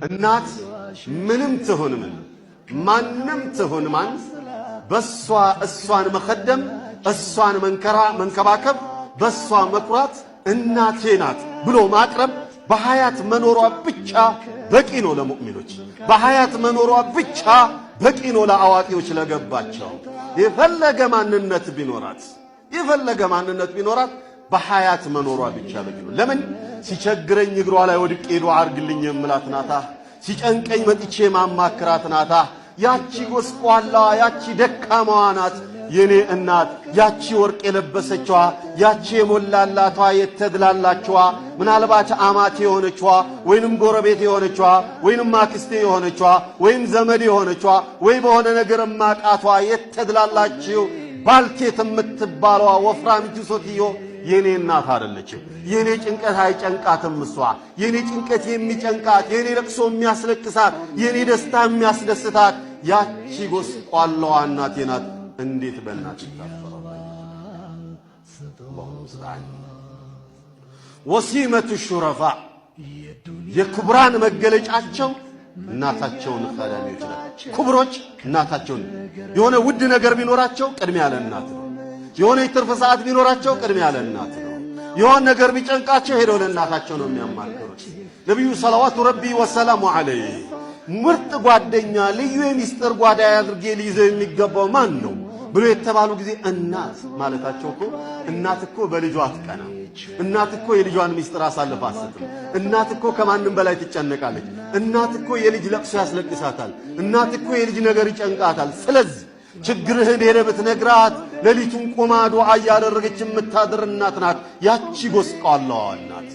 እናት ምንም ትሁን ምን ማንም ትሁን ማን በሷ እሷን መخدም እሷን መንከባከብ በሷ መኩራት እናቴ ናት ብሎ ማቅረብ በሐያት መኖሯ ብቻ በቂ ነው ለሙእሚኖች። በሐያት መኖሯ ብቻ በቂ ነው ለአዋቂዎች ለገባቸው። የፈለገ ማንነት ቢኖራት በሐያት መኖሯ ብቻ በቂ ነው። ለምን ሲቸግረኝ እግሯ ላይ ወድቄ ዱዓ አርግልኝ የምላት ናታ። ሲጨንቀኝ መጥቼ ማማክራት ናታ። ያቺ ጎስቋላ ያቺ ደካማዋ ናት የኔ እናት። ያቺ ወርቅ የለበሰችዋ ያቺ የሞላላቷ የተድላላችዋ ምናልባት አማቴ የሆነችዋ ወይንም ጎረቤት የሆነችዋ ወይንም አክስቴ የሆነችዋ ወይም ዘመድ የሆነችዋ ወይ በሆነ ነገር ማቃቷ የተድላላችሁ ባልቴት የምትባለዋ ወፍራምቱ ሶትዮ የኔ እናት አይደለችም። የኔ ጭንቀት አይጨንቃትም። እሷ የኔ ጭንቀት የሚጨንቃት የኔ ለቅሶ የሚያስለቅሳት የኔ ደስታ የሚያስደስታት ያቺ ጎስቋላዋ እናቴ ናት። እንዴት በእናት ይታፈራል? ወሲመቱ ሹረፋ የክብራን መገለጫቸው እናታቸውን ኸዳሚዎች ናቸው። ክብሮች እናታቸውን የሆነ ውድ ነገር ቢኖራቸው ቅድሚያ ለእናት ነው። የሆነ የትርፍ ሰዓት ቢኖራቸው ቅድሚያ ለእናት ነው። የሆነ ነገር ቢጨንቃቸው ሄደው ለእናታቸው ነው የሚያማክሩት። ነብዩ ሰለዋቱ ረቢ ወሰላሙ ዐለይሂ ምርጥ ጓደኛ ልዩ የሚስጥር ጓዳ አድርጌ ሊይዘው የሚገባው ማን ነው ብሎ የተባሉ ጊዜ እናት ማለታቸው እኮ እናት እኮ በልጇ አትቀና። እናት እኮ የልጇን ሚስጥር አሳልፋ አትሰጥም። እናት እኮ ከማንም በላይ ትጨነቃለች። እናት እኮ የልጅ ለቅሶ ያስለቅሳታል። እናት እኮ የልጅ ነገር ይጨንቃታል። ስለዚህ ችግርህን ሄደህ ብትነግራት ሌሊቱን ቆማ ዱዓ እያደረገች የምታድር እናት ናት ያቺ ጎስቋላዋ እናት።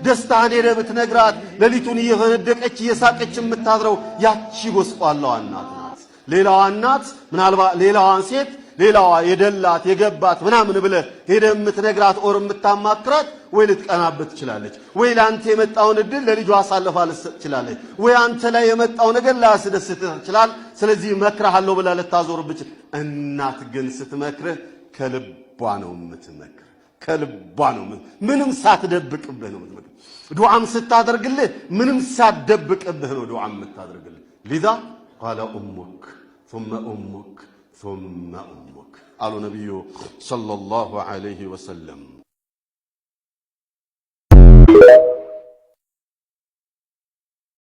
ደስታህን ሄደህ ብትነግራት ሌሊቱን እየፈነደቀች እየሳቀች የምታድረው ያቺ ጎስቋላዋ እናት ናት። ሌላዋ እናት ምናልባት ሌላዋን ሴት ሌላዋ የደላት የገባት ምናምን ብለህ ሄደህ የምትነግራት ኦር የምታማክራት ወይ ልትቀናበት ትችላለች፣ ወይ ለአንተ የመጣውን እድል ለልጇ አሳልፋ ልትሰጥ ትችላለች፣ ወይ አንተ ላይ የመጣው ነገር ላያስደስትህ ይችላል። ስለዚህ መክረሃለሁ ብላ ልታዞርብህ። እናት ግን ስትመክርህ ከልቧ ነው የምትመክር። ከልቧ ነው ምንም ሳትደብቅብህ ነው የምትመክር። ዱዓም ስታደርግልህ ምንም ሳትደብቅብህ ነው ዱዓ የምታደርግልህ። ሊዛ ቃለ ኡሙክ ثم أمك ثم أمك قالوا نبي صلى الله عليه وسلم